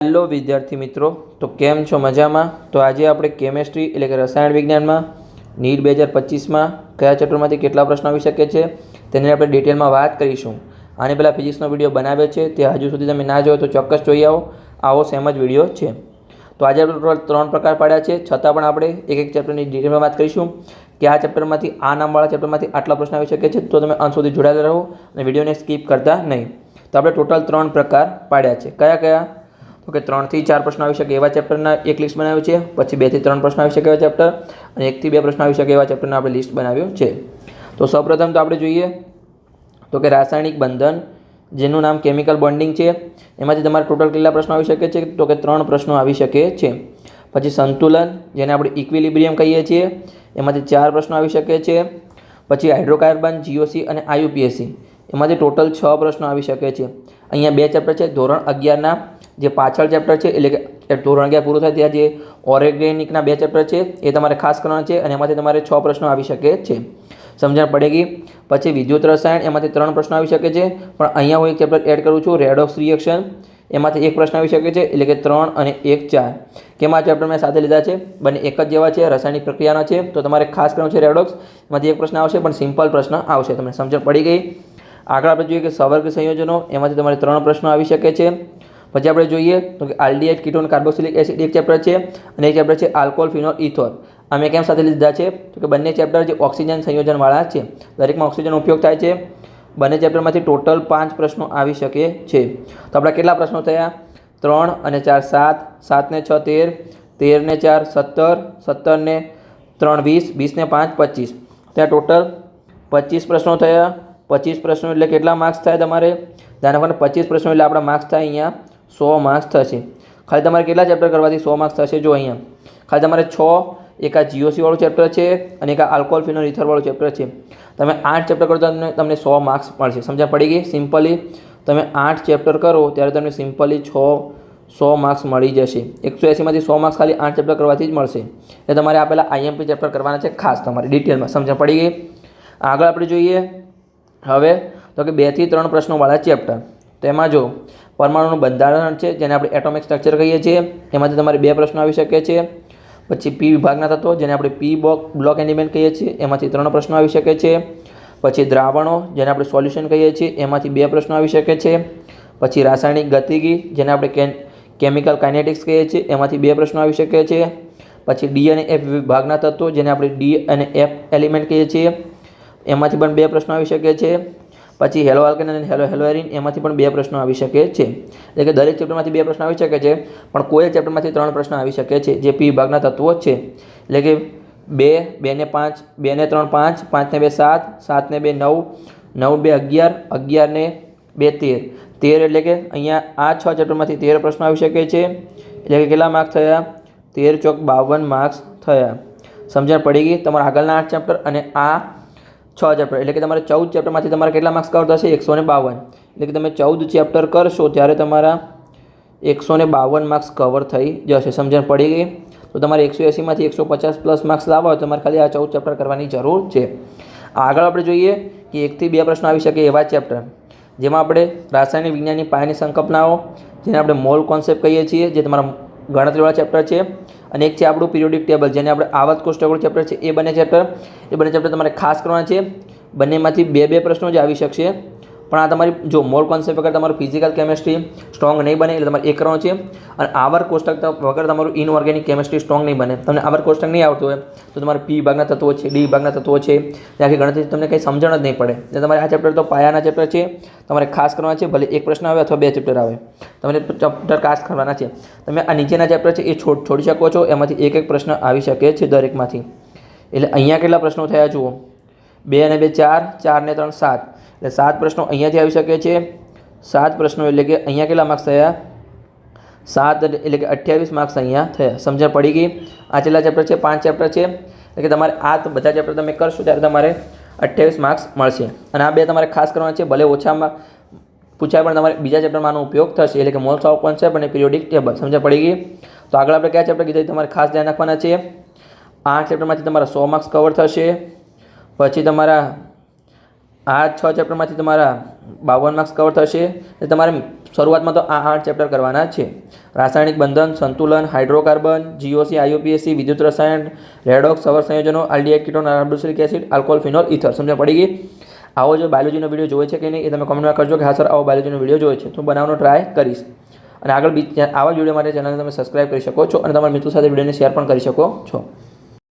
Hello વિદ્યાર્થી મિત્રો, તો કેમ છો? મજામાં? તો આજે આપણે કેમેસ્ટ્રી એટલે કે રસાયણ વિજ્ઞાનમાં નીટ 2025માં કયા ચેપ્ટરમાંથી કેટલા પ્રશ્નો આવી શકે છે તેની આપણે ડિટેલમાં વાત કરીશું. આની પહેલાં ફિઝિક્સનો વિડીયો બનાવ્યો છે, તે હજુ સુધી તમે ના જોયો તો ચોક્કસ જોઈ આવો સેમ જ વિડીયો છે. તો આજે આપણે ટોટલ 3 પ્રકાર પાડ્યા છે, છતાં પણ આપણે એક ચેપ્ટરની ડિટેલમાં વાત કરીશું કે આ ચેપ્ટરમાંથી આ નામવાળા ચેપ્ટરમાંથી આટલા પ્રશ્ન આવી શકે છે. તો તમે અંત સુધી જોડાયેલા રહો અને વિડીયોને સ્કીપ કરતા નહીં. તો આપણે ટોટલ 3 પ્રકાર પાડ્યા છે. કયા? તો કે 3 થી 4 પ્રશ્નો આવી શકે એવા ચેપ્ટરના એક લિસ્ટ બનાવ્યું છે. પછી 2 થી 3 પ્રશ્નો આવી શકે એવા ચેપ્ટર અને 1 થી 2 પ્રશ્નો આવી શકે એવા ચેપ્ટરના આપણે લિસ્ટ બનાવ્યું છે. તો સૌપ્રથમ તો આપણે જોઈએ તો કે રાસાયણિક બંધન, જેનું નામ કેમિકલ બોન્ડિંગ છે, એમાંથી તમારે ટોટલ કેટલા પ્રશ્નો આવી શકે છે? તો કે 3 પ્રશ્નો આવી શકે છે. પછી સંતુલન, જેને આપણે ઇક્વિલિબ્રિયમ કહીએ છીએ, એમાંથી 4 પ્રશ્નો આવી શકે છે. પછી હાઇડ્રોકાર્બન, જીઓસી અને આયુપીએસસી, એમાંથી ટોટલ 6 પ્રશ્નો આવી શકે છે. અહીંયા 2 ચેપ્ટર છે ધોરણ 11ના, જે પાછળ ચેપ્ટર છે એટલે કે ધોરણ 11 પૂરું થાય ત્યાં જે ઓર્ગેનિકના 2 ચેપ્ટર છે એ તમારે ખાસ કરવાના છે અને એમાંથી તમારે 6 પ્રશ્નો આવી શકે છે. સમજણ પડેગી? પછી વિદ્યુત રસાયણ, એમાંથી 3 પ્રશ્નો આવી શકે છે, પણ અહીંયા હું એક ચેપ્ટર એડ કરું છું, રેડોક્સ રિએક્શન, એમાંથી 1 પ્રશ્ન આવી શકે છે, એટલે કે 3 અને 1 4. કેમ આ ચેપ્ટર મેં સાથે લીધા છે? બંને એક જ જેવા છે, રાસાયણિક પ્રક્રિયાના છે, તો તમારે ખાસ કરવાનું છે રેડોક્સ. એમાંથી 1 પ્રશ્ન આવશે, પણ સિમ્પલ પ્રશ્ન આવશે. તમને સમજણ પડી ગઈ? આગળ આપણે જોઈએ કે સવર્ગ સંયોજનો, એમાંથી તમારે 3 પ્રશ્નો આવી શકે છે. પછી આપણે જોઈએ તો કે આલ્ડીહાઇડ, કીટોન, કાર્બોક્સિલિક એસિડ એક ચેપ્ટર છે અને એક ચેપ્ટર છે આલ્કોહોલ, ફિનોલ, ઇથોલ. અમે કેમ સાથે લીધા છે? તો કે બંને ચેપ્ટર જે ઓક્સિજન સંયોજનવાળા છે, દરેકમાં ઓક્સિજનનો ઉપયોગ થાય છે. બંને ચેપ્ટરમાંથી ટોટલ 5 પ્રશ્નો આવી શકે છે. તો આપણા કેટલા પ્રશ્નો થયા? 3 અને 4 7, 7 ને 6 13, 13 ને 4 17, 17 ને 3 20, 20 ને 5 25. ત્યાં ટોટલ 25 પ્રશ્નો થયા. 25 પ્રશ્નો એટલે કેટલા માર્ક્સ થાય તમારે? ધ્યાન રાખવાનું, 25 પ્રશ્નો એટલે આપણા માર્ક્સ થાય અહીંયા 100 માર્ક્સ થશે. ખાલી તમારે કેટલા ચેપ્ટર કરવાથી 100 માર્ક્સ થશે? જો અહીંયા ખાલી તમારે 6, એક આ જીઓસી વાળું ચેપ્ટર છે અને એક આ આલ્કોહોલ, ફિનોલ, ઇથર વાળું ચેપ્ટર છે. તમે 8 ચેપ્ટર કરો તો તમને 100 માર્ક્સ મળશે. સમજણ પડી ગઈ? સિમ્પલી તમે 8 ચેપ્ટર કરો ત્યારે તમને સિમ્પલી 100 માર્ક્સ મળી જશે. 180માંથી 100 માર્ક્સ ખાલી 8 ચેપ્ટર કરવાથી જ મળશે. એટલે તમારે આ પહેલાં આઈએમપી ચેપ્ટર કરવાના છે ખાસ તમારે ડિટેલમાં. સમજણ પડી ગઈ? આગળ આપણે જોઈએ હવે તો કે 2 થી 3 પ્રશ્નોવાળા ચેપ્ટર. તેમાં જો પરમાણુનું બંધારણ છે, જેને આપણે એટોમિક સ્ટ્રક્ચર કહીએ છીએ, એમાંથી તમારે 2 પ્રશ્નો આવી શકે છે. પછી પી વિભાગના તત્વો, જેને આપણે પી બ્લોક એલિમેન્ટ કહીએ છીએ, એમાંથી 3 પ્રશ્નો આવી શકે છે. પછી દ્રાવણો, જેને આપણે સોલ્યુશન કહીએ છીએ, એમાંથી 2 પ્રશ્નો આવી શકે છે. પછી રાસાયણિક ગતિકી, જેને આપણે કેમિકલ કાઇનેટિક્સ કહીએ છીએ, એમાંથી 2 પ્રશ્નો આવી શકે છે. પછી ડી અને એફ વિભાગના તત્વો, જેને આપણે ડી અને એફ એલિમેન્ટ કહીએ છીએ, એમાંથી પણ 2 પ્રશ્નો આવી શકે છે. પછી હેલો આલ્કેન અને હેલો હેલોએરિન, એમાંથી પણ 2 પ્રશ્નો આવી શકે છે. એટલે કે દરેક ચેપ્ટરમાંથી 2 પ્રશ્નો આવી શકે છે, પણ કોઈ ચેપ્ટરમાંથી 3 પ્રશ્નો આવી શકે છે, જે પી વિભાગના તત્વો છે. એટલે કે 2, 2 ને 5, 2 ને 3 5, 5 ને 2 7, 7 ને 2 9, 9 2 11, 11 ને 2 13, 13 એટલે કે અહીંયા આ 6 ચેપ્ટરમાંથી 13 પ્રશ્નો આવી શકે છે. એટલે કે કેટલા માર્ક્સ થયા? 13 ચોક 52 માર્ક્સ થયા. સમજણ પડી ગઈ? તમારા આગળના 8 ચેપ્ટર અને આ 6 ચેપ્ટર, એટલે કે તમારે 14 ચેપ્ટરમાંથી તમારે કેટલા માર્ક્સ કવર થશે? 152. એટલે કે તમે 14 ચેપ્ટર કરશો ત્યારે તમારા 152 માર્ક્સ કવર થઈ જશે. સમજણ પડી ગઈ? તો તમારે 180માંથી 150 પ્લસ માર્ક્સ લાવવા હોય તમારે ખાલી આ 14 ચેપ્ટર કરવાની જરૂર છે. આગળ આપણે જોઈએ કે 1 થી 2 પ્રશ્નો આવી શકે એવા ચેપ્ટર, જેમાં આપણે રાસાયણિક વિજ્ઞાનની પાયાની સંકલ્પનાઓ, જેને આપણે મોલ કોન્સેપ્ટ કહીએ છીએ, જે તમારા ગણતરીવાળા ચેપ્ટર છે. અને એક છે આપણું પિરિયોડિક ટેબલ, જેને આપણે આવર્ત કોષ્ટકવાળું ચેપ્ટર છે. એ બંને ચેપ્ટર તમારે ખાસ કરવાના છે. બંનેમાંથી 2 પ્રશ્નો જ આવી શકશે. પણ આ તમારી જો મોલ કોન્સેપ્ટ વગર તમારું ફિઝિકલ કેમેસ્ટ્રી સ્ટ્રોંગ નહીં બને, એટલે તમારે એ કરવાનું છે. અને આવર્ત કોષ્ટક વગર તમારું ઇનઓર્ગેનિક કેમેસ્ટ્રી સ્ટ્રોંગ નહીં બને. તમને આવર્ત કોષ્ટક નહીં આવતું હોય તો તમારે પી વિભાગના તત્વો છે, ડી વિભાગના તત્વો છે, ત્યાંથી ગણતરી તમને કંઈ સમજણ જ નહીં પડે. એટલે તમારે આ ચેપ્ટર તો પાયાના ચેપ્ટર છે, તમારે ખાસ કરવાના છે. ભલે 1 પ્રશ્ન આવે અથવા 2 ચેપ્ટર આવે, તમારે ચેપ્ટર ખાસ કરવાના છે. તમે આ નીચેના ચેપ્ટર છે એ છોડી શકો છો, એમાંથી 1 પ્રશ્ન આવી શકે છે દરેકમાંથી. એટલે અહીંયા કેટલા પ્રશ્નો થયા જુઓ? 2 અને 2 4, 4 ને 3 7, એટલે 7 પ્રશ્નો અહીંયાથી આવી શકે છે. 7 પ્રશ્નો એટલે કે અહીંયા કેટલા માર્ક્સ થયા? 7 એટલે કે 28 માર્ક્સ અહીંયા થયા. સમજણ પડી ગઈ? આ છેલ્લા ચેપ્ટર છે, 5 ચેપ્ટર છે. એટલે કે તમારે આ બધા ચેપ્ટર તમે કરશો ત્યારે તમારે 28 માર્ક્સ મળશે. અને આ 2 તમારે ખાસ કરવાના છે. ભલે ઓછામાં પૂછાય પણ તમારે બીજા ચેપ્ટરમાં આનો ઉપયોગ થશે. એટલે કે મોલ્સ ઓફ કોન્સેપ્ટ અને પિરિયોડિક ટેબલ. સમજણ પડી ગઈ? તો આગળ આપણે કયા ચેપ્ટર કીધા તમારે ખાસ ધ્યાન રાખવાના છે? 8 ચેપ્ટરમાંથી તમારા 100 માર્ક્સ કવર થશે. પછી તમારા આ 6 ચેપ્ટરમાંથી તમારા 52 માર્ક્સ કવર થશે. એટલે તમારે શરૂઆતમાં તો આ 8 ચેપ્ટર કરવાના છે. રાસાયણિક બંધન, સંતુલન, હાઇડ્રોકાર્બન, જીઓસી, આઈયુપીએસસી, વિદ્યુત રસાયણ, રેડોક્સ, સવર સંયોજનો, aldehyde, ketone, carboxylic acid, alcohol, phenol, ether. સમજ પડી ગઈ? આવો જો બાયોલોજીનો વિડીયો જોવે છે કે નહીં એ તમે કોમેન્ટમાં કરજો કે હા સર આવો બાયોલોજીનો વિડીયો જોવે છે, તો બનાવવાનો ટ્રાય કરીશ. અને આગળ આવા વિડીયો માટે ચેનલને તમે સબસ્ક્રાઇબ કરી શકો છો અને તમારા મિત્રો સાથે વિડીયોને શેર પણ કરી શકો છો.